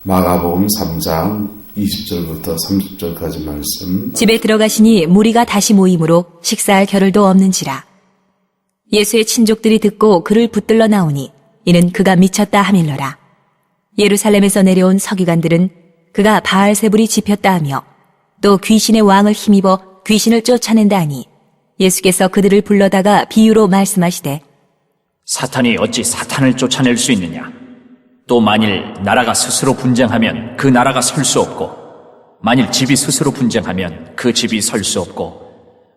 마가복음 3장 20절부터 30절까지 말씀. 집에 들어가시니 무리가 다시 모이므로 식사할 겨를도 없는지라. 예수의 친족들이 듣고 그를 붙들러 나오니 이는 그가 미쳤다 하밀러라. 예루살렘에서 내려온 서기관들은 그가 바알세불이 집혔다 하며 또 귀신의 왕을 힘입어 귀신을 쫓아낸다 하니 예수께서 그들을 불러다가 비유로 말씀하시되 사탄이 어찌 사탄을 쫓아낼 수 있느냐? 또 만일 나라가 스스로 분쟁하면 그 나라가 설 수 없고 만일 집이 스스로 분쟁하면 그 집이 설 수 없고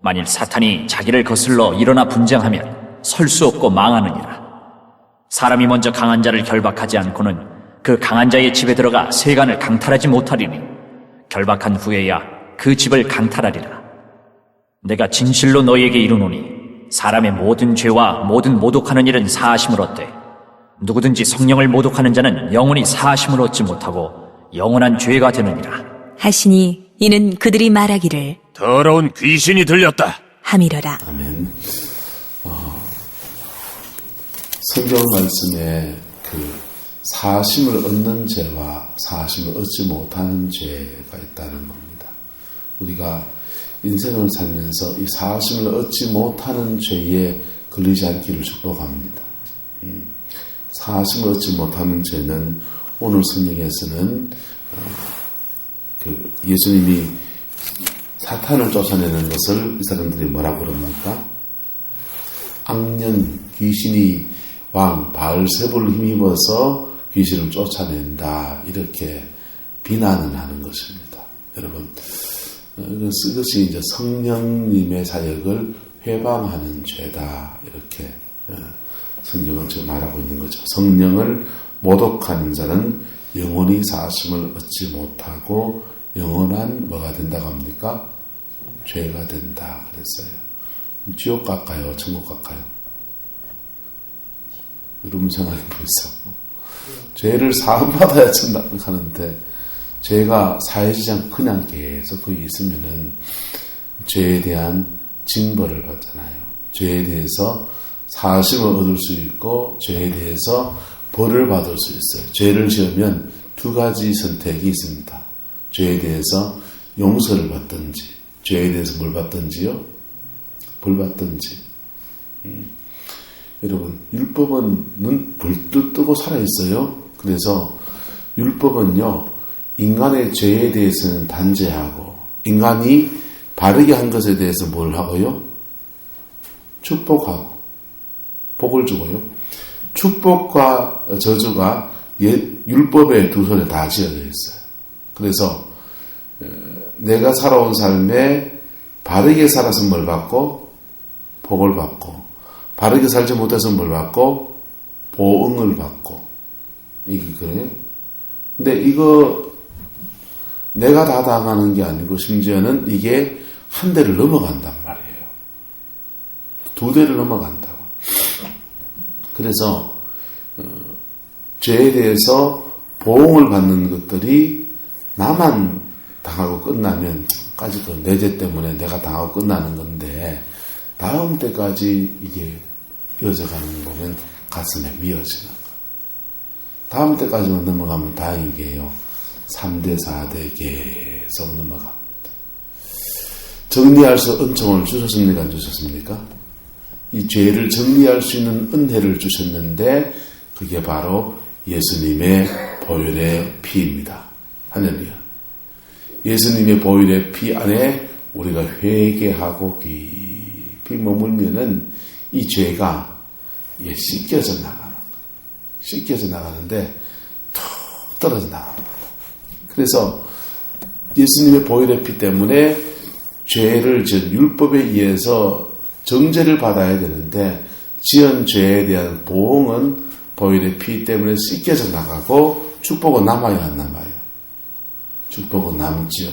만일 사탄이 자기를 거슬러 일어나 분쟁하면 설 수 없고 망하느니라. 사람이 먼저 강한 자를 결박하지 않고는 그 강한 자의 집에 들어가 세간을 강탈하지 못하리니 결박한 후에야 그 집을 강탈하리라. 내가 진실로 너희에게 이르노니 사람의 모든 죄와 모든 모독하는 일은 사하심을 얻되 누구든지 성령을 모독하는 자는 영원히 사하심을 얻지 못하고 영원한 죄가 되느니라. 하시니 이는 그들이 말하기를 더러운 귀신이 들렸다 하밀어라. 아멘. 성경 말씀에 그 사하심을 얻는 죄와 사하심을 얻지 못하는 죄가 있다는 겁니다. 우리가 인생을 살면서 이 사하심을 얻지 못하는 죄에 걸리지 않기를 축복합니다. 사하심을 얻지 못하는 죄는 오늘 성경에서는 예수님이 사탄을 쫓아내는 것을 이 사람들이 뭐라고 그럽니까? 악년, 귀신이 왕 바알세불을 힘입어서 귀신을 쫓아낸다, 이렇게 비난을 하는 것입니다. 여러분, 이것이 이제 성령님의 사역을 회방하는 죄다, 이렇게 성경은 지금 말하고 있는 거죠. 성령을 모독하는 자는 영원히 사하심을 얻지 못하고 영원한 뭐가 된다고 합니까? 죄가 된다 그랬어요. 지옥 갈까요? 천국 갈까요? 여러분 생각해 보세요. 죄를 사함받아야 천국 가는데 죄가 사해지지 않고 그냥 계속 거기 있으면은 죄에 대한 징벌을 받잖아요. 죄에 대해서 사하심을 얻을 수 있고 죄에 대해서 벌을 받을 수 있어요. 죄를 지으면 두 가지 선택이 있습니다. 죄에 대해서 용서를 받든지 죄에 대해서 뭘 받든지요? 벌 받든지. 여러분, 율법은 눈 벌떡 뜨고 살아있어요. 그래서 율법은요, 인간의 죄에 대해서는 단죄하고 인간이 바르게 한 것에 대해서 뭘 하고요? 축복하고 복을 주고요. 축복과 저주가 율법의 두 손에 다 지어져 있어요. 그래서 내가 살아온 삶에 바르게 살아서 뭘 받고 복을 받고 바르게 살지 못해서 뭘 받고 보응을 받고 이게 그래요. 근데 이거 내가 다 당하는 게 아니고 심지어는 이게 한 대를 넘어간단 말이에요. 두 대를 넘어간다고. 그래서 죄에 대해서 보응을 받는 것들이 나만 당하고 끝나면 까지도 내 죄 때문에 내가 당하고 끝나는 건데 다음 때까지 이게 이어져가는 거 보면 가슴에 미어지는 거. 다음 때까지만 넘어가면 다행이게요. 3대 4대 계속 넘어갑니다. 정리할 수 은총을 주셨습니까? 안 주셨습니까? 이 죄를 정리할 수 있는 은혜를 주셨는데 그게 바로 예수님의 보혈의 피입니다. 할렐루야. 예수님의 보혈의 피 안에 우리가 회개하고 깊이 머물면은 이 죄가 씻겨져 나가는 거예요. 씻겨져 나가는데 툭 떨어져 나갑니다. 그래서 예수님의 보혈의 피 때문에 죄를 율법에 의해서 정죄를 받아야 되는데 지은 죄에 대한 보응은 보혈의 피 때문에 씻겨져 나가고 축복은 남아요, 안 남아요? 축복은 남지요.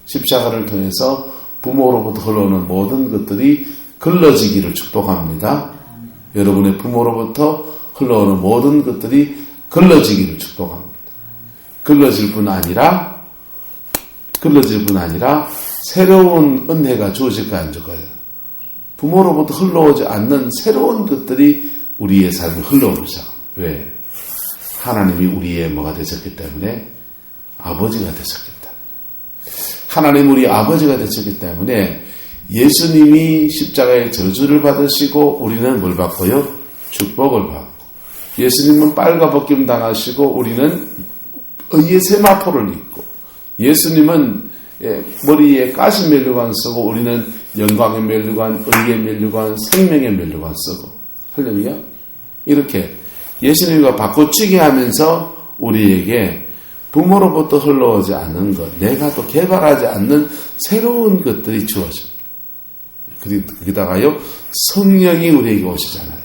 십자가를 통해서 부모로부터 흘러오는 모든 것들이 걸러지기를 축복합니다. 여러분의 부모로부터 흘러오는 모든 것들이 걸러지기를 축복합니다. 걸러질 뿐 아니라 새로운 은혜가 주어질까 안 줄까요? 부모로부터 흘러오지 않는 새로운 것들이 우리의 삶에 흘러오기 시작합니다. 왜? 하나님이 우리의 뭐가 되셨기 때문에 아버지가 되셨겠다. 하나님 우리 아버지가 되셨기 때문에 예수님이 십자가의 저주를 받으시고 우리는 뭘 받고요? 축복을 받고, 예수님은 빨가벗김 당하시고 우리는 의의 세마포를 입고, 예수님은 머리에 가시 면류관 쓰고 우리는 영광의 면류관, 의의 면류관, 생명의 면류관 쓰고, 할렐루야. 이렇게 예수님과 바꿔치기 하면서 우리에게 부모로부터 흘러오지 않는 것, 내가 또 개발하지 않는 새로운 것들이 주어집니다. 거기다가요, 성령이 우리에게 오시잖아요.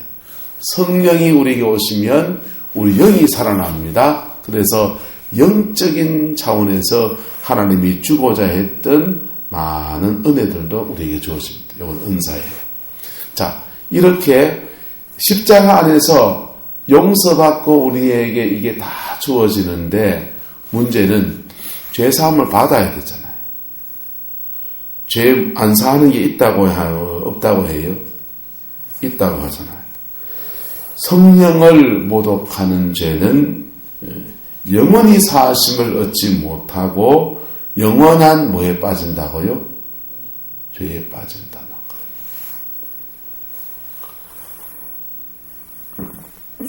성령이 우리에게 오시면 우리 영이 살아납니다. 그래서 영적인 차원에서 하나님이 주고자 했던 많은 은혜들도 우리에게 주어집니다. 이건 은사예요. 자, 이렇게 십자가 안에서 용서받고 우리에게 이게 다 주어지는데, 문제는 죄사함을 받아야 되잖아요. 죄 안 사하는 게 있다고 해요? 없다고 해요? 있다고 하잖아요. 성령을 모독하는 죄는 영원히 사하심을 얻지 못하고 영원한 뭐에 빠진다고요? 죄에 빠진다는 거예요.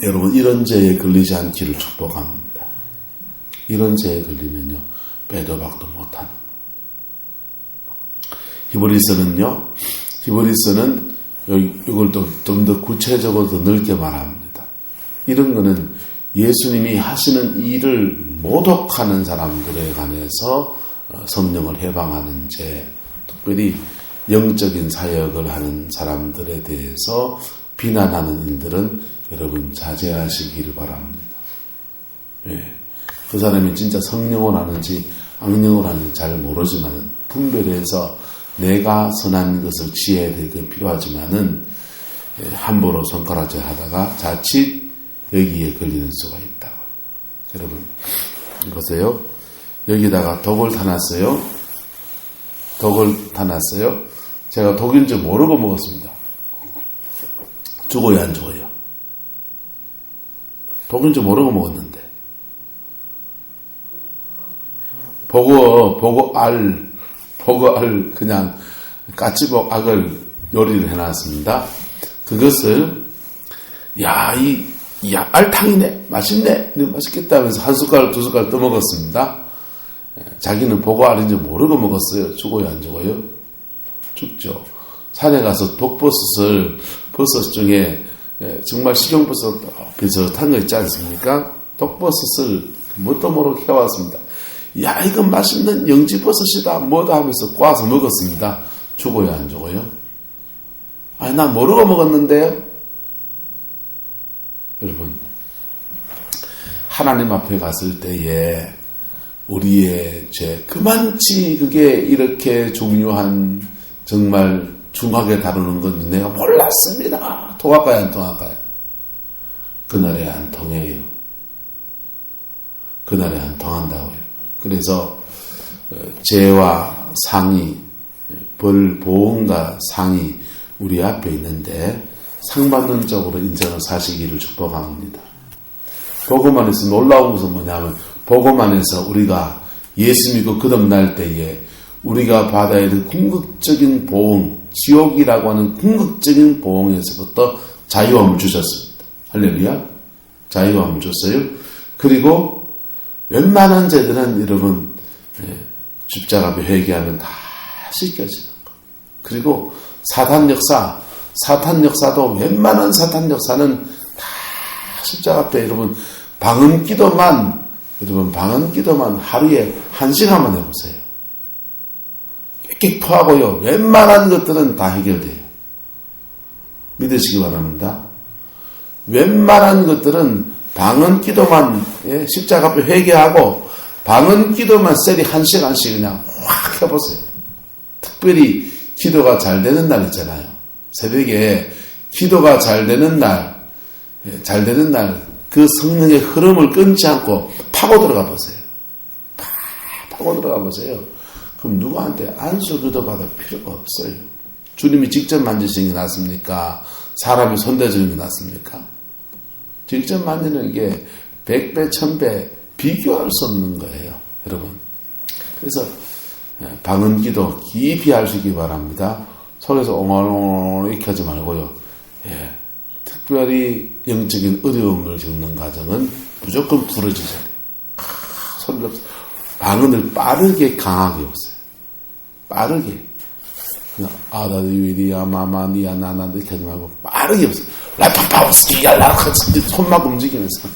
여러분, 이런 죄에 걸리지 않기를 축복합니다. 이런 죄에 걸리면요, 빼도 박도 못하는. 히브리서는 이걸 좀 더 구체적으로 더 넓게 말합니다. 이런 거는 예수님이 하시는 일을 모독하는 사람들에 관해서 성령을 해방하는 죄, 특별히 영적인 사역을 하는 사람들에 대해서 비난하는 일들은 여러분 자제하시기를 바랍니다. 예. 그 사람이 진짜 성령을 하는지 악령을 하는지 잘 모르지만 분별해서 내가 선한 것을 지혜야 될 건 필요하지만은 함부로 손가락질 하다가 자칫 여기에 걸리는 수가 있다고. 여러분, 보세요. 여기다가 독을 타놨어요. 제가 독인 줄 모르고 먹었습니다. 죽어요, 안 죽어요? 독인 줄 모르고 먹었는데. 보고 알 그냥 까치복 악을 요리를 해놨습니다. 그것을 알탕이네, 맛있네, 맛있겠다 하면서 한 숟갈 두 숟갈 떠먹었습니다. 자기는 보고 알인 줄 모르고 먹었어요. 죽어요, 안 죽어요? 죽죠. 산에 가서 버섯 중에 정말 식용버섯 비슷한 거 있지 않습니까? 독버섯을 뭣도 모르게 해왔습니다. 이건 맛있는 영지버섯이다, 뭐다 하면서 꽈서 먹었습니다. 죽어요, 안 죽어요? 난 모르고 먹었는데요? 여러분, 하나님 앞에 갔을 때에 우리의 죄, 그만치 그게 이렇게 중요한, 정말 중하게 다루는 건 내가 몰랐습니다. 통할까요, 안 통할까요? 그날에 안 통해요. 그날에 안 통한다고요. 그래서 죄와 상이, 벌, 보응과 상이 우리 앞에 있는데 상받는 쪽으로 인생을 사시기를 축복합니다. 복음 안에서 놀라운 것은 뭐냐면, 복음 안에서 우리가 예수 믿고 거듭날 때에 우리가 받아야 될 궁극적인 보응, 지옥이라고 하는 궁극적인 보응에서부터 자유함을 주셨습니다. 할렐루야. 자유함을 줬어요. 그리고 웬만한 죄들은 여러분 십자가 앞에 회개하면 다 씻겨지는 거. 그리고 사탄 역사도 웬만한 사탄 역사는 다 십자가 앞에 여러분 방언 기도만 하루에 1시간만 해보세요. 깨끗 토하고요. 웬만한 것들은 다 해결돼요. 믿으시기 바랍니다. 웬만한 것들은 방언 기도만, 십자가 앞에 회개하고 방언 기도만 셀이 1시간씩 그냥 확 해보세요. 특별히 기도가 잘 되는 날 있잖아요. 새벽에 기도가 잘 되는 날 그 성령의 흐름을 끊지 않고 파고 들어가 보세요. 파고 들어가 보세요. 그럼 누구한테 안수 기도 받을 필요가 없어요. 주님이 직접 만지시는 게 낫습니까? 사람이 손대주는 게 낫습니까? 직접 만지는 게 100배, 1000배 비교할 수 없는 거예요. 여러분. 그래서 방언기도 깊이 하시기 바랍니다. 속에서 옹알옹알 이렇게 하지 말고요. 특별히 영적인 어려움을 겪는 과정은 무조건 부러지셔야 돼요. 방언을 빠르게 강하게 오세요. 빠르게. 아다디위리야 마마니야 나나 이렇게 하지 말고 빠르게 오세요. 라파파우스키야 라카스 손막 움직이면서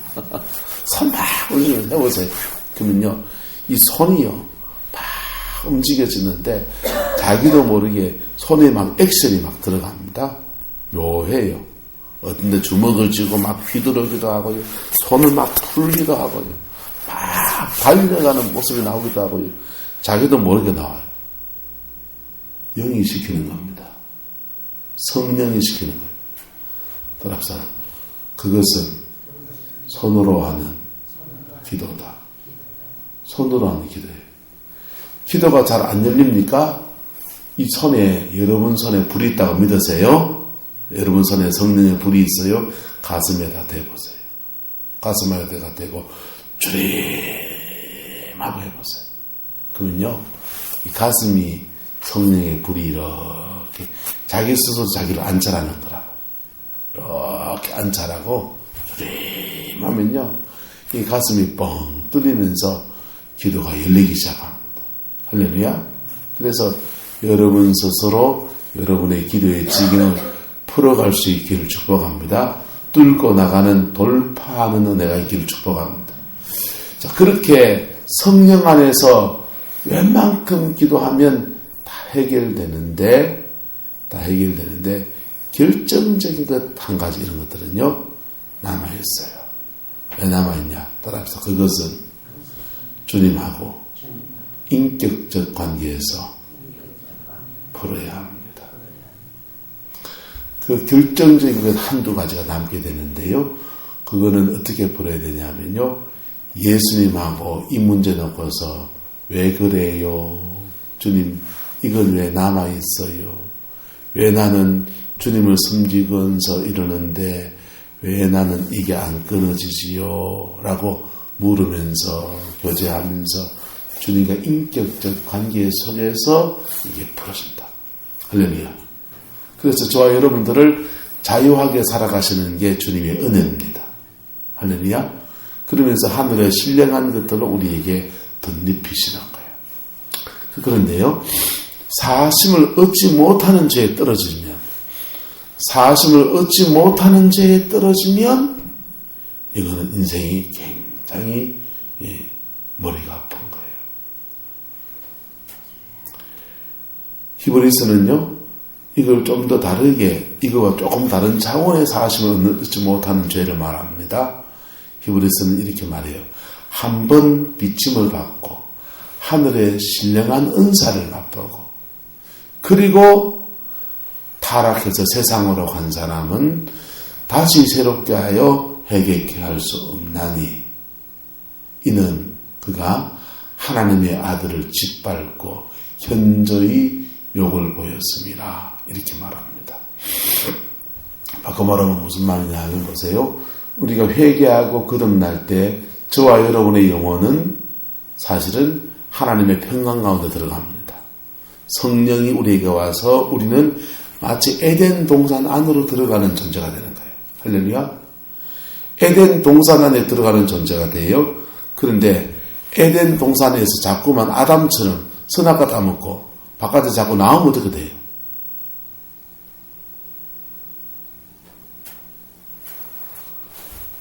손막 움직이면서 해보세요. 그러면요 이 손이요 막 움직여지는데 자기도 모르게 손에 막 액션이 막 들어갑니다. 묘해요. 어떤데 주먹을 쥐고 막 휘두르기도 하고요. 손을 막 풀기도 하고요. 막 달려가는 모습이 나오기도 하고요. 자기도 모르게 나와요. 영이 시키는 겁니다. 성령이 시키는 거예요. 따라서 그것은 손으로 하는 기도다. 손으로 하는 기도예요. 기도가 잘 안 열립니까? 이 손에 여러분 손에 불이 있다고 믿으세요? 여러분 손에 성령의 불이 있어요? 가슴에다 대보세요. 가슴에다 대고 주림하고 해보세요. 그러면요 이 가슴이 성령의 불이 이렇게 자기 스스로 자기를 안찰하는 거라고. 이렇게 안찰하고 주림하면요 이 가슴이 뻥 뚫리면서 기도가 열리기 시작합니다. 할렐루야. 그래서 여러분 스스로 여러분의 기도의 지경을 풀어갈 수 있기를 축복합니다. 뚫고 나가는 돌파하는 은혜가 있기를 축복합니다. 자, 그렇게 성령 안에서 웬만큼 기도하면 다 해결되는데 결정적인 것 한 가지 이런 것들은요 남아있어요. 왜 남아있냐? 따라서 그것은 주님하고 인격적 관계에서 풀어야 합니다. 그 결정적인 것 한두 가지가 남게 되는데요. 그거는 어떻게 풀어야 되냐면요. 예수님하고 이 문제 놓고서 왜 그래요? 주님, 이건 왜 남아있어요? 왜 나는 주님을 섬기면서 이러는데 왜 나는 이게 안 끊어지지요? 라고 물으면서 교제하면서 주님과 인격적 관계 속에서 이게 풀어진다. 할렐루야. 그래서 저와 여러분들을 자유하게 살아가시는 게 주님의 은혜입니다. 할렐루야. 그러면서 하늘의 신령한 것들을 우리에게 덧입히시는 거예요. 그런데요. 사심을 얻지 못하는 죄에 떨어지면 이거는 인생이 굉장히 머리가 아픈 거예요. 히브리서는요. 이걸 좀 더 다르게 이거와 조금 다른 차원의 사심을 얻지 못하는 죄를 말합니다. 히브리서는 이렇게 말해요. 한 번 비침을 받고 하늘의 신령한 은사를 맛보고 그리고 타락해서 세상으로 간 사람은 다시 새롭게 하여 회개케 할 수 없나니 이는 그가 하나님의 아들을 짓밟고 현저히 욕을 보였습니다. 이렇게 말합니다. 바꿔 말하면 무슨 말이냐 하면 보세요. 우리가 회개하고 거듭날 때 저와 여러분의 영혼은 사실은 하나님의 평강 가운데 들어갑니다. 성령이 우리에게 와서 우리는 마치 에덴 동산 안으로 들어가는 존재가 되는 거예요. 할렐루야. 에덴 동산 안에 들어가는 존재가 돼요. 그런데 에덴 동산에서 자꾸만 아담처럼 선악과 다 먹고 바깥에 자꾸 나오면 어떻게 돼요?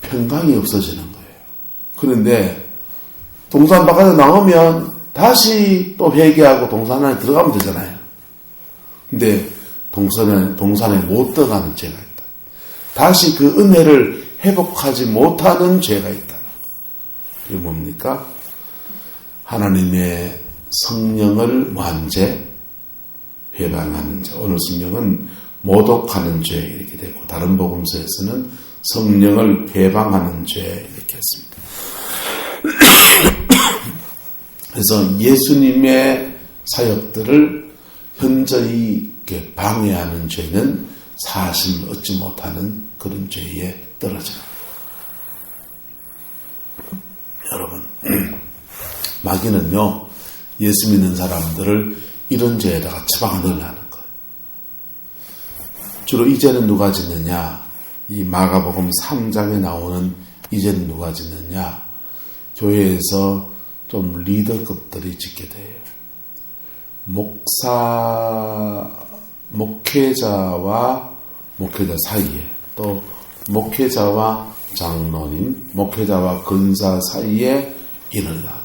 평강이 없어지는 거예요. 그런데 동산 바깥에 나오면 다시 또 회개하고 동산 안에 들어가면 되잖아요. 근데 동산에 못 들어가는 죄가 있다. 다시 그 은혜를 회복하지 못하는 죄가 있다. 그게 뭡니까? 하나님의 성령을 뭐한 죄? 회방하는 죄. 오늘 성령은 모독하는 죄 이렇게 되고 다른 복음서에서는 성령을 회방하는 죄 이렇게 했습니다. 그래서 예수님의 사역들을 현저히 이렇게 방해하는 죄는 사심을 얻지 못하는 그런 죄에 떨어져요. 여러분 마귀는요, 예수 믿는 사람들을 이런 죄에다가 처박아 넣으려는 거예요. 주로 이 죄는 누가 짓느냐? 이 마가복음 3장에 나오는 이 죄는 누가 짓느냐? 교회에서 좀 리더급들이 짓게 돼요. 목회자와 목회자 사이에, 또 목회자와 장로님, 목회자와 근사 사이에 일어나게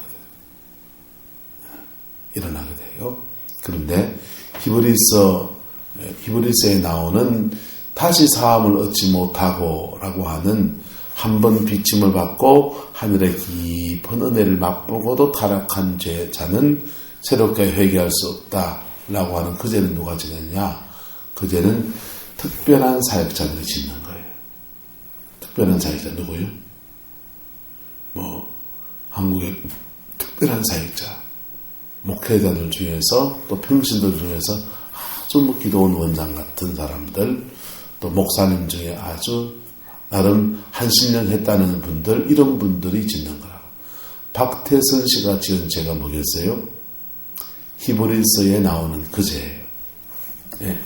돼요. 그런데 히브리서에 나오는 다시 사함을 얻지 못하고 라고 하는 한 번 비침을 받고 하늘의 깊은 은혜를 맛보고도 타락한 죄자는 새롭게 회개할 수 없다라고 하는 그 죄는 누가 지느냐? 그 죄는 특별한 사역자들이 짓는 거예요. 특별한 사역자 누구요? 한국의 특별한 사역자, 목회자들 중에서 또 평신들 중에서 아주 기도원 원장 같은 사람들, 또 목사님 중에 아주 나름 한신령 했다는 분들, 이런 분들이 짓는 거라고. 박태선 씨가 지은 죄가 뭐겠어요? 히브리서에 나오는 그 죄예요. 예.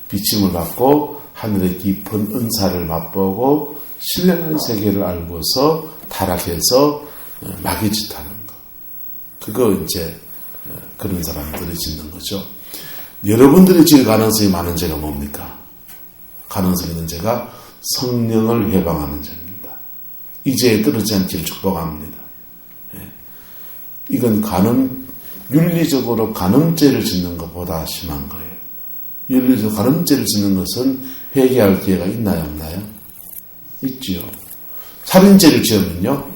비침을 받고 하늘의 깊은 은사를 맛보고 신령한 세계를 알고서 타락해서 마귀짓하는 거. 그거 이제 그런 사람들이 짓는 거죠. 여러분들이 지을 가능성이 많은 죄가 뭡니까? 가능성 있는 죄가 성령을 회방하는 죄입니다. 이 죄에 떨어지지 않기를 축복합니다. 이건 윤리적으로 간음죄를 짓는 것보다 심한 거예요. 윤리적으로 간음죄를 짓는 것은 회개할 기회가 있나요, 없나요? 있지요. 살인죄를 지으면요,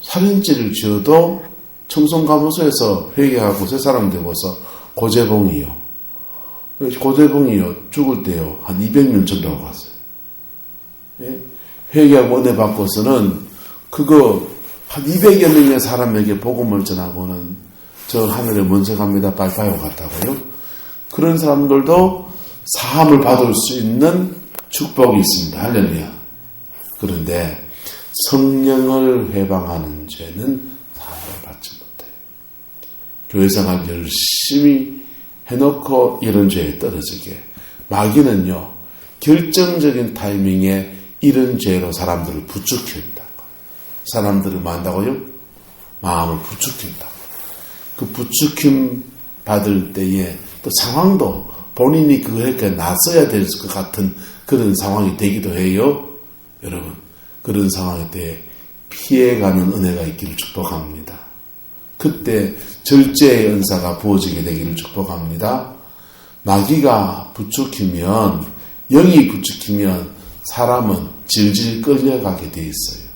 살인죄를 지어도 청송감호소에서 회개하고 새 사람 되고서 고재봉이요. 죽을 때요, 한 200년 전이라고 갔어요. 예? 회개하고 은혜 받고서는 그거 한 200여 명의 사람에게 복음을 전하고는 저 하늘에 먼저 갑니다. 빨파요 갔다고요. 그런 사람들도 사함을 받을 수 있는 축복이 있습니다. 할렐루야. 그런데 성령을 회방하는 죄는 사함을 받지 못해요. 교회생활 열심히 해놓고 이런 죄에 떨어지게. 마귀는요, 결정적인 타이밍에 이런 죄로 사람들을 부추긴다. 사람들을 뭐 한다고요? 마음을 부추긴다. 그 부추김 받을 때에 또 상황도 본인이 그거에 나서야 될 것 같은 그런 상황이 되기도 해요. 여러분, 그런 상황일 때 피해가는 은혜가 있기를 축복합니다. 그때 절제의 은사가 부어지게 되기를 축복합니다. 마귀가 부추기면, 영이 부추기면 사람은 질질 끌려가게 돼 있어요.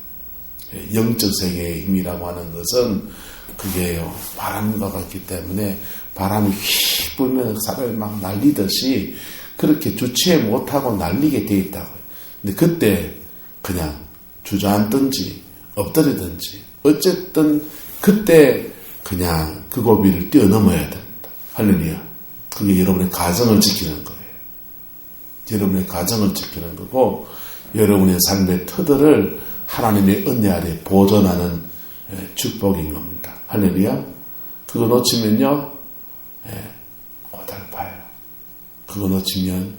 영적 세계의 힘이라고 하는 것은 그게요, 바람과 같기 때문에 바람이 휙 불면 사람이 막 날리듯이 그렇게 주체 못하고 날리게 돼 있다고요. 근데 그때 그냥 주저앉든지 엎드리든지 어쨌든 그때 그냥 그 고비를 뛰어넘어야 됩니다. 할렐루야. 그게 여러분의 가정을 지키는 거예요. 여러분의 가정을 지키는 거고 여러분의 삶의 터들을 하나님의 은혜 아래 보존하는 축복인 겁니다. 할렐루야. 그거 놓치면요, 고달파요. 그거 놓치면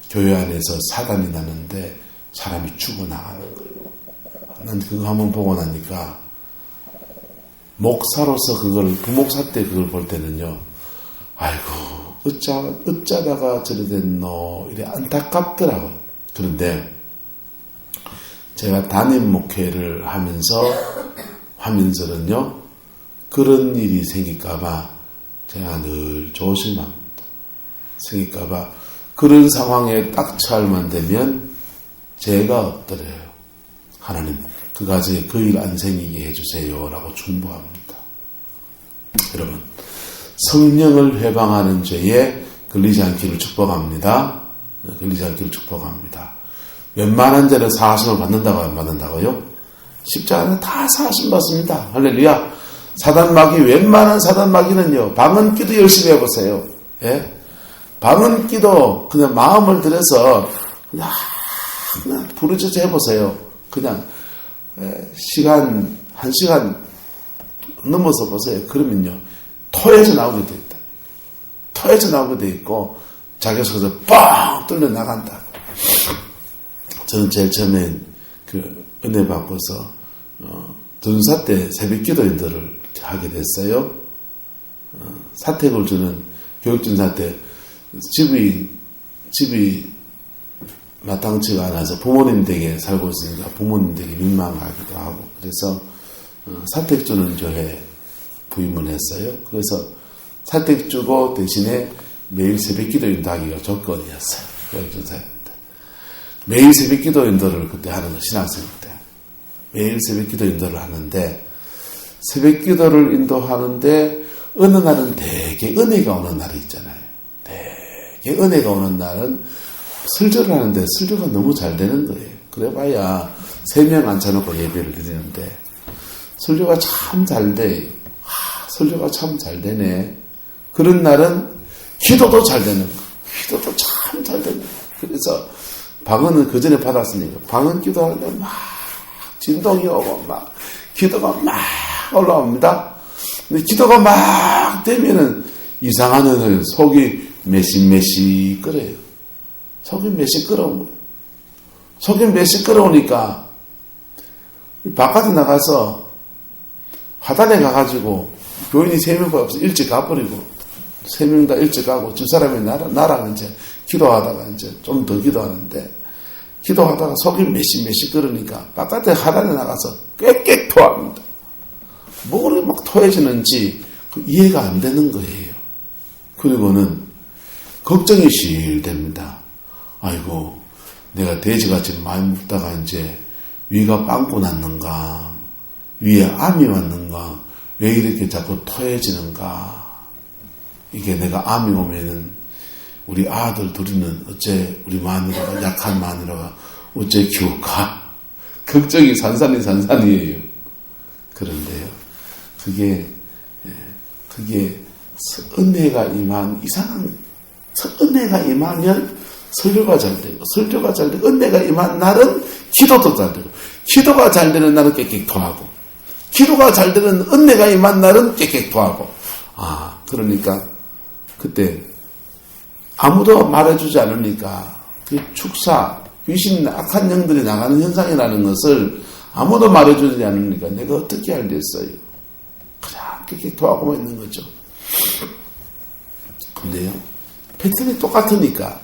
교회 안에서 사단이 나는데 사람이 죽어나가는 거예요. 난 그거 한번 보고 나니까 목사로서 그걸, 부목사 때 그걸 볼 때는요, 아이고, 어쩌다가 저래 됐노, 이래 안타깝더라고요. 그런데 제가 담임 목회를 하면서는요, 그런 일이 생길까봐 제가 늘 조심합니다. 생길까봐 그런 상황에 딱 처할만 되면 제가 없더래요. 하나님, 그 가정에 그 일 안 생기게 해주세요. 라고 중보합니다. 여러분, 성령을 회방하는 죄에 걸리지 않기를 축복합니다. 걸리지 않기를 축복합니다. 웬만한 죄는 사하심을 받는다고 안 받는다고요? 십자가는 다 사하심 받습니다. 할렐루야. 사단마귀, 웬만한 사단마귀는요, 방언기도 열심히 해보세요. 예? 방언기도 그냥 마음을 들여서 그냥 부르짖어 해보세요. 그냥 한 시간 넘어서 보세요. 그러면요, 토해져 나오게 돼 있다. 토해져 나오게 돼 있고, 자기 속에서 뻥 뚫려 나간다. 저는 제일 처음엔 그 은혜 받고서, 전사 때 새벽 기도 인도를 하게 됐어요. 사택을 주는 교육전사 때 집이 마땅치가 않아서 부모님 댁에 살고 있으니까 부모님 댁에 민망하기도 하고, 그래서 사택 주는 교회 부임을 했어요. 그래서 사택 주고 대신에 매일 새벽 기도 인도하기가 조건이었어요. 교육전사였는데 매일 새벽 기도 인도를 그때 하는 거, 신학생 때 매일 새벽 기도 인도를 하는데, 새벽 기도를 인도하는데 어느 날은 되게 은혜가 오는 날이 있잖아요. 되게 은혜가 오는 날은 설교를 하는데 설교가 너무 잘 되는 거예요. 그래봐야 3명 앉혀놓고 예배를 드리는데 설교가 참 잘 돼요. 설교가 참 잘 되네. 그런 날은 기도도 잘 되는 거. 기도도 참 잘 되는 거. 그래서 방언은 그 전에 받았으니까 방언 기도하는데 막 진동이 오고 막 기도가 막 올라옵니다. 근데 기도가 막 되면은 이상한 은혜는 속이 메시 끓어요. 속이 메시 끓어온 거예요. 속이 메시 끓어오니까 바깥에 나가서 화단에 가가지고 교인이 3명밖에 없어 일찍 가버리고 3명 다 일찍 가고 집사람이 나랑 이제 기도하다가 이제 좀 더 기도하는데, 기도하다가 속이 메시 끓으니까 바깥에 화단에 나가서 꽥꽥 토합니다. 뭐 그렇게 막 토해지는지 이해가 안 되는 거예요. 그리고는 걱정이 실 됩니다. 아이고, 내가 돼지같이 많이 먹다가 이제 위가 빵꾸 났는가, 위에 암이 왔는가, 왜 이렇게 자꾸 토해지는가. 이게 내가 암이 오면은 우리 아들 둘이는 어째 우리 마누라가, 약한 마누라가 어째 키울까? 걱정이 산산이에요. 그런데요, 그게 은혜가 은혜가 임하면 설교가 잘 되고, 설교가 잘 되고, 은혜가 임한 날은 기도도 잘 되고, 기도가 잘 되는 날은 깨끗하고, 기도가 잘 되는 은혜가 임한 날은 깨끗하고. 그러니까 그때 아무도 말해주지 않으니까 그 축사, 귀신, 악한 영들이 나가는 현상이라는 것을 아무도 말해주지 않으니까 내가 어떻게 알겠어요? 그냥 깨끗하고만 있는 거죠. 근데요, 패턴이 똑같으니까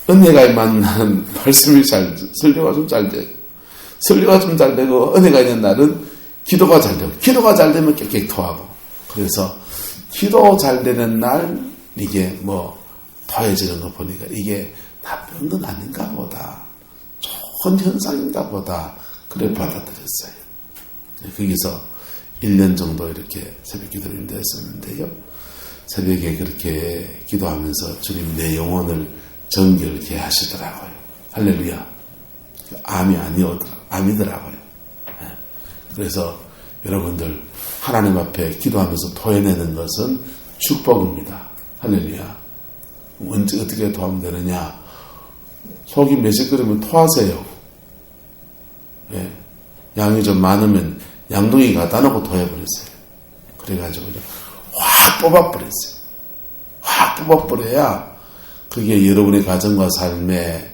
은혜가 임한 날은 말씀이 설교가 좀 잘 되고, 설교가 좀 잘 되고, 은혜가 있는 날은 기도가 잘 되고, 기도가 잘 되면 깨끗하고. 그래서 기도 잘 되는 날 이게 더해지는 거 보니까 이게 나쁜 건 아닌가 보다, 좋은 현상인가 보다, 그래 받아들였어요. 거기서 1년 정도 이렇게 새벽 기도를 인도했었는데요, 새벽에 그렇게 기도하면서 주님 내 영혼을 정결케 하시더라고요. 할렐루야. 암이 암이더라고요. 그래서 여러분들 하나님 앞에 기도하면서 토해내는 것은 축복입니다. 할렐루야. 언제 어떻게 토하면 되느냐? 속이 메시끓으면 토하세요. 양이 좀 많으면 양동이 갖다 놓고 토해버렸어요. 그래가지고 확 뽑아버렸어요. 확 뽑아버려야 그게 여러분의 가정과 삶에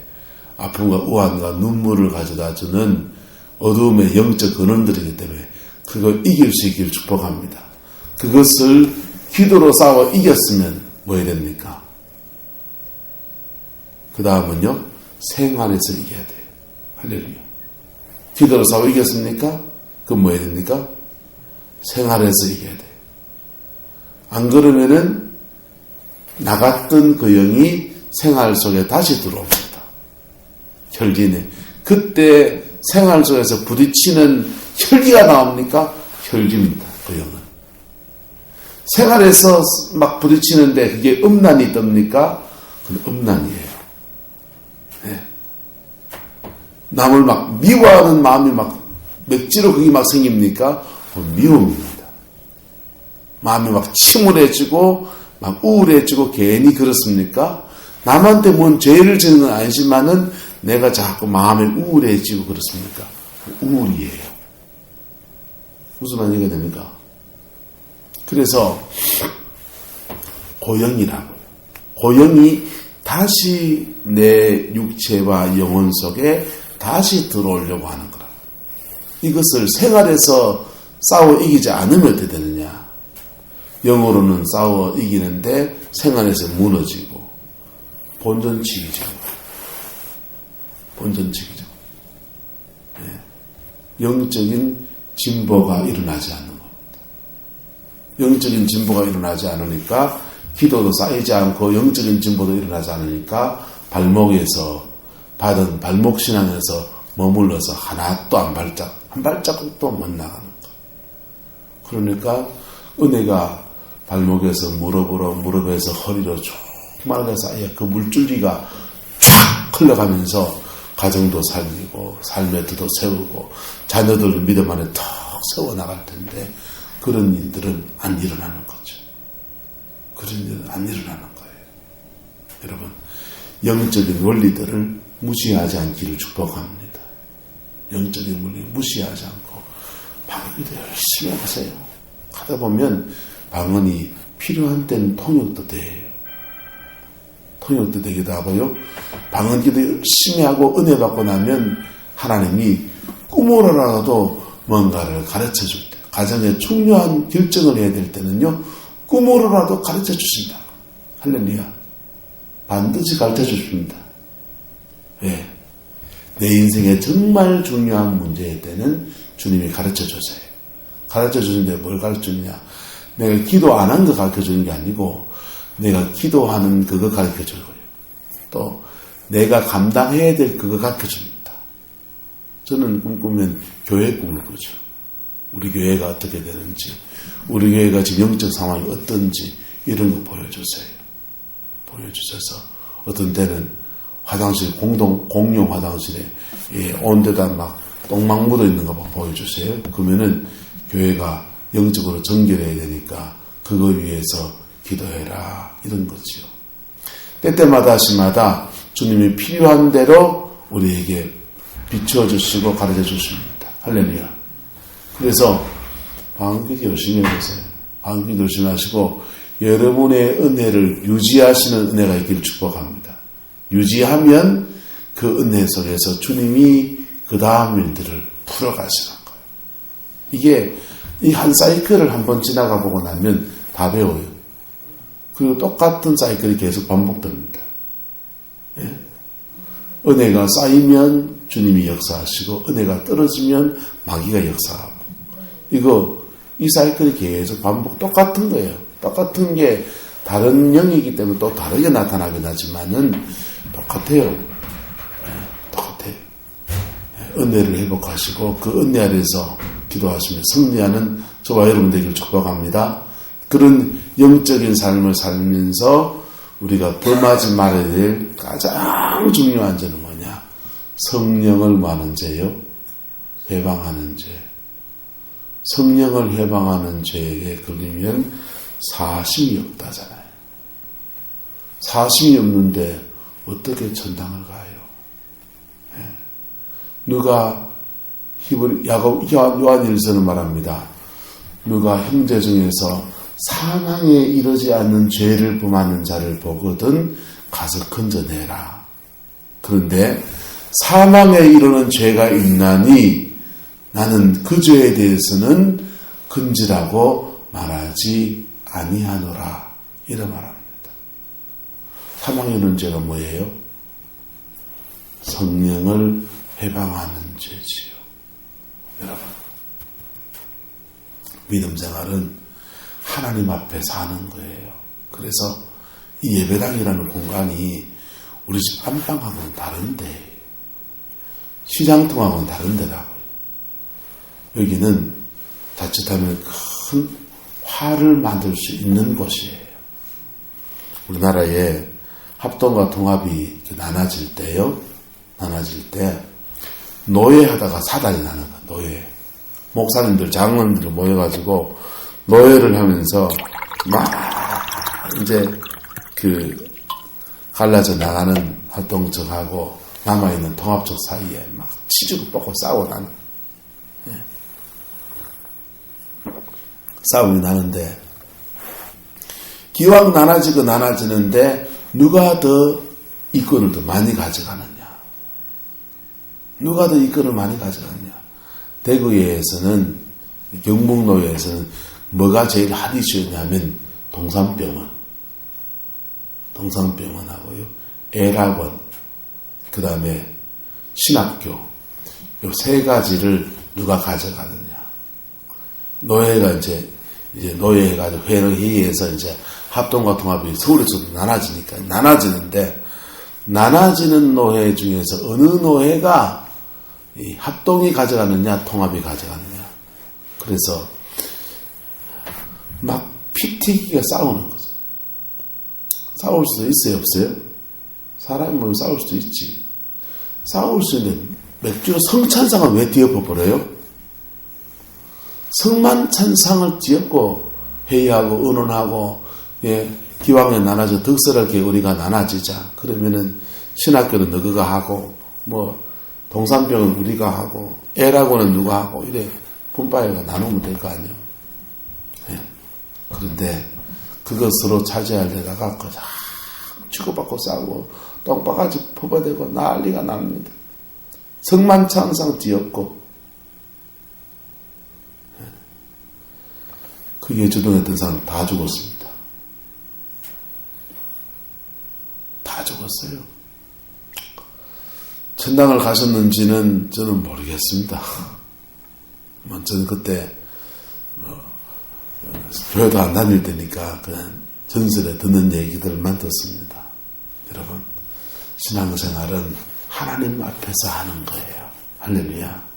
아픔과 우환과 눈물을 가져다 주는 어두움의 영적 근원들이기 때문에 그걸 이길 수 있기를 축복합니다. 그것을 기도로 싸워 이겼으면 뭐 해야 됩니까? 그 다음은요, 생활에서 이겨야 돼요. 할렐루야. 기도로 싸워 이겼습니까? 그럼 뭐 해야 됩니까? 생활에서 이겨야 돼요. 안 그러면은 나갔던 그 영이 생활 속에 다시 들어옵니다. 혈기네. 그때 생활 속에서 부딪히는 혈기가 나옵니까? 혈기입니다. 그 영은. 생활에서 막 부딪히는데 그게 음란이 뜹니까? 그건 음란이에요. 네. 남을 막 미워하는 마음이 막 맥지로 그게 막 생깁니까? 그건 미움입니다. 마음이 막 침울해지고 막 우울해지고 괜히 그렇습니까? 남한테 뭔 죄를 지는 건 아니지만은 내가 자꾸 마음이 우울해지고 그렇습니까? 우울이에요. 무슨 말이가 됩니까? 그래서 고영이라고요. 고영이 다시 내 육체와 영혼 속에 다시 들어오려고 하는 거라. 이것을 생활에서 싸워 이기지 않으면 어떻게 되느냐. 영어로는 싸워 이기는데 생활에서 무너지고 본전치기죠. 본전치기죠. 영적인 진보가 일어나지 않는 겁니다. 영적인 진보가 일어나지 않으니까 기도도 쌓이지 않고 영적인 진보도 일어나지 않으니까 발목에서 받은 발목 신앙에서 머물러서 하나도 한 발자국도 못 나가는 거예요. 그러니까 은혜가 발목에서 무릎으로, 무릎에서 허리로 조그맣게 쌓여 그 물줄기가 쫙 흘러가면서 가정도 살리고 삶의 터도 세우고 자녀들 믿음 안에 턱 세워나갈 텐데 그런 일들은 안 일어나는 거죠. 그런 일은 안 일어나는 거예요. 여러분, 영적인 원리들을 무시하지 않기를 축복합니다. 영적인 원리 무시하지 않고 방언기도 열심히 하세요. 하다 보면 방언이 필요한 때는 통역도 돼요. 통역도 되기도 하고요. 방언기도 열심히 하고 은혜 받고 나면 하나님이 꿈으로라도 뭔가를 가르쳐 줄 때, 가정에 중요한 결정을 해야 될 때는요, 꿈으로라도 가르쳐 주신다. 할렐루야. 반드시 가르쳐 주십니다. 왜? 내 인생에 정말 중요한 문제일 때는 주님이 가르쳐 주세요. 가르쳐 주는데 뭘 가르쳐 주느냐? 내가 기도 안 한 거 가르쳐 주는 게 아니고 내가 기도하는 그거 가르쳐 주고요. 또 내가 감당해야 될 그거 가르쳐 줍니다. 저는 꿈꾸면 교회 꿈을 꾸죠. 우리 교회가 어떻게 되는지, 우리 교회가 지금 영적 상황이 어떤지 이런 거 보여주세요. 보여주셔서 어떤 때는 화장실 공용 화장실에 온 데다 막 똥막 묻어 있는 거 막 보여주세요. 그러면은 교회가 영적으로 정결해야 되니까 그거 위해서 기도해라 이런 거지요. 때때마다 시마다 주님이 필요한 대로 우리에게 비추어 주시고 가르쳐 주십니다. 할렐루야. 그래서 방언기도 열심히 해보세요. 방언기도 열심히 하시고 여러분의 은혜를 유지하시는 은혜가 있기를 축복합니다. 유지하면 그 은혜 속에서 주님이 그 다음 일들을 풀어가시는 거예요. 이게 이 한 사이클을 한번 지나가 보고 나면 다 배워요. 그리고 똑같은 사이클이 계속 반복됩니다. 예? 은혜가 쌓이면 주님이 역사하시고 은혜가 떨어지면 마귀가 역사하고 이 사이클이 계속 반복 똑같은 거예요. 똑같은 게 다른 영이기 때문에 또 다르게 나타나긴 하지만은 똑같아요. 똑같아요. 은혜를 회복하시고 그 은혜 아래에서 기도하시며 승리하는 저와 여러분 되기를 축복합니다. 그런 영적인 삶을 살면서 우리가 범하지 말아야 될 가장 중요한 죄는 뭐냐? 성령을 뭐하는 죄요? 해방하는 죄. 성령을 해방하는 죄에 걸리면 사심이 없다잖아요. 사심이 없는데 어떻게 천당을 가요? 누가 요한일서는 말합니다. 누가 형제 중에서 사망에 이르지 않는 죄를 범하는 자를 보거든 가서 건져내라. 그런데 사망에 이르는 죄가 있나니 나는 그 죄에 대해서는 건지라고 말하지 아니하노라. 이런 말합니다. 사망에 이르는 죄가 뭐예요? 성령을 해방하는 죄지요. 여러분, 믿음 생활은 하나님 앞에 사는 거예요. 그래서 이 예배당이라는 공간이 우리 집 안방하고는 다른데, 시장통하고는 다른 데라고요. 여기는 자칫하면 큰 화를 만들 수 있는 곳이에요. 우리나라에 합동과 통합이 나눠질 때요. 나눠질 때 노예하다가 사단이 나는 거야. 노예. 목사님들, 장로님들 모여가지고 노예를 하면서 막 이제 갈라져 나가는 활동적하고 남아있는 통합적 사이에 막 치주고 뻗고 싸우고 나는 싸움이 나는데 기왕 나눠지는데 누가 더 이권을 더 많이 가져가느냐. 누가 더 이권을 많이 가져가느냐. 대구에서는, 경북노회에서는 뭐가 제일 하기 쉬웠냐면 동산병원하고요, 애락원, 그 다음에 신학교, 요 세 가지를 누가 가져가느냐. 노회가 이제 노회해가지고 회의에서 이제 합동과 통합이 서울에서도 나눠지는데, 나눠지는 노회 중에서 어느 노회가 이 합동이 가져가느냐, 통합이 가져가느냐. 그래서 막 피튀기가 싸우는 거죠. 싸울 수도 있어요, 없어요? 사람이 뭐 싸울 수도 있지. 싸울 수 있는 맥주 성찬상을 왜 뒤엎어버려요? 성만찬상을 뒤엎고 회의하고 의논하고, 예, 기왕에 나눠져 덕스럽게 우리가 나눠지자. 그러면은 신학교는 너가 하고, 뭐 동산병은 우리가 하고, 애라고는 누가 하고, 이래 분파회가 나누면 될 거 아니에요. 예. 그런데 그것 서로 차지할 데다가 그냥 치고받고 싸우고 똥바가지 퍼버대고 난리가 납니다. 성만찬상 뒤엎고, 그게 주동했던 사람 다 죽었습니다. 다 죽었어요. 천당을 가셨는지는 저는 모르겠습니다. 저는 그때 교회도 안 다닐 때니까 그냥 전설에 듣는 얘기들만 듣습니다. 여러분, 신앙생활은 하나님 앞에서 하는 거예요. 할렐루야.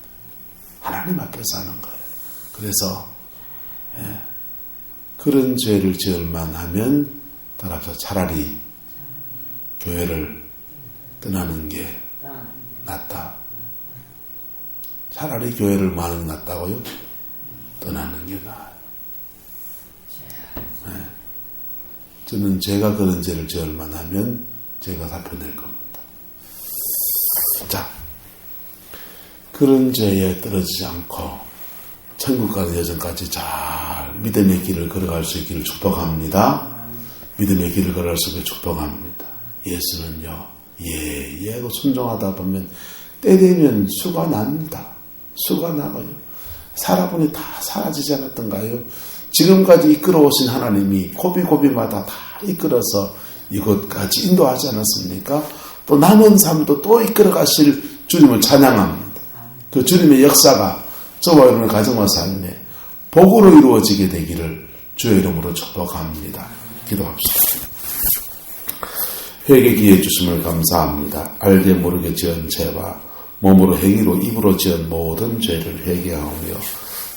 하나님 앞에서 하는 거예요. 그래서 그런 죄를 지을 만하면 따라서 차라리 교회를 떠나는 게 낫다. 차라리 교회를 마는 게 낫다고요? 떠나는 게 나아요. 저는 제가 그런 죄를 지을 만하면 제가 사표낼 겁니다. 자, 그런 죄에 떨어지지 않고 천국 가는 여정까지 잘 믿음의 길을 걸어갈 수 있기를 축복합니다. 믿음의 길을 걸어갈 수 있기를 축복합니다. 예수는요, 예하고 순종하다 보면 때 되면 수가 납니다. 수가 나가요. 살아보니 다 사라지지 않았던가요? 지금까지 이끌어오신 하나님이 고비고비마다 다 이끌어서 이곳까지 인도하지 않았습니까? 또 남은 삶도 또 이끌어 가실 주님을 찬양합니다. 그 주님의 역사가 저와 여러분의 가정과 삶에 복으로 이루어지게 되기를 주의 이름으로 축복합니다. 기도합시다. 회개 기회 주심을 감사합니다. 알게 모르게 지은 죄와 몸으로 행위로 입으로 지은 모든 죄를 회개하오며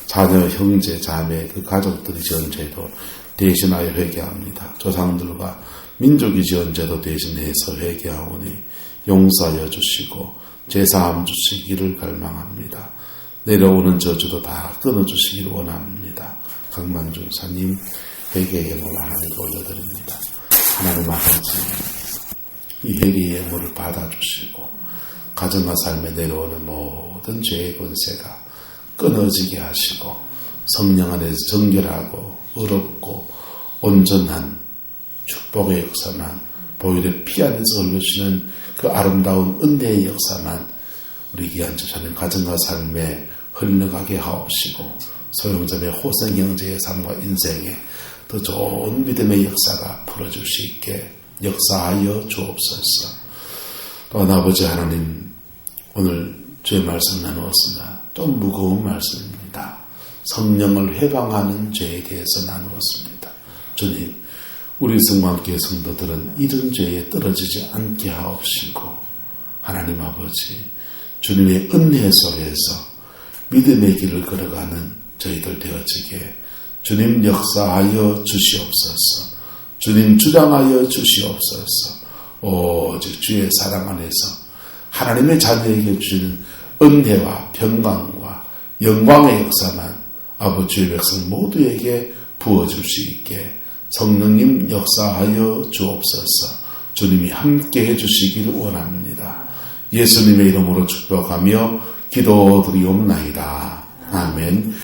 자녀, 형제, 자매, 그 가족들이 지은 죄도 대신하여 회개합니다. 조상들과 민족이 지은 죄도 대신해서 회개하오니 용서하여 주시고 제사함 주시기를 갈망합니다. 내려오는 저주도 다 끊어주시기를 원합니다. 강만주 사님 회개의 예물을 하나님께 올려드립니다. 하나님 아버지, 이 회개의 예물을 받아주시고 가정과 삶에 내려오는 모든 죄의 권세가 끊어지게 하시고 성령 안에서 정결하고 의롭고 온전한 축복의 역사만, 보혈의 피 안에서 흘러주시는 그 아름다운 은혜의 역사만 우리 귀한 주차는 가정과 삶에 흘러가게 하옵시고 소용점의 호생 형제의 삶과 인생에 더 좋은 믿음의 역사가 풀어줄 수 있게 역사하여 주옵소서. 또한 아버지 하나님, 오늘 주의 말씀 나누었으나 좀 무거운 말씀입니다. 성령을 회방하는 죄에 대해서 나누었습니다. 주님, 우리 성만교회 성도들은 이런 죄에 떨어지지 않게 하옵시고 하나님 아버지, 주님의 은혜 속에서 믿음의 길을 걸어가는 저희들 되어지게 주님 역사하여 주시옵소서. 주님 주장하여 주시옵소서. 오직 주의 사랑 안에서 하나님의 자녀에게 주시는 은혜와 평강과 영광의 역사만 아버지의 백성 모두에게 부어줄 수 있게 성령님 역사하여 주옵소서. 주님이 함께 해주시기를 원합니다. 예수님의 이름으로 축복하며 기도드리옵나이다. 아멘.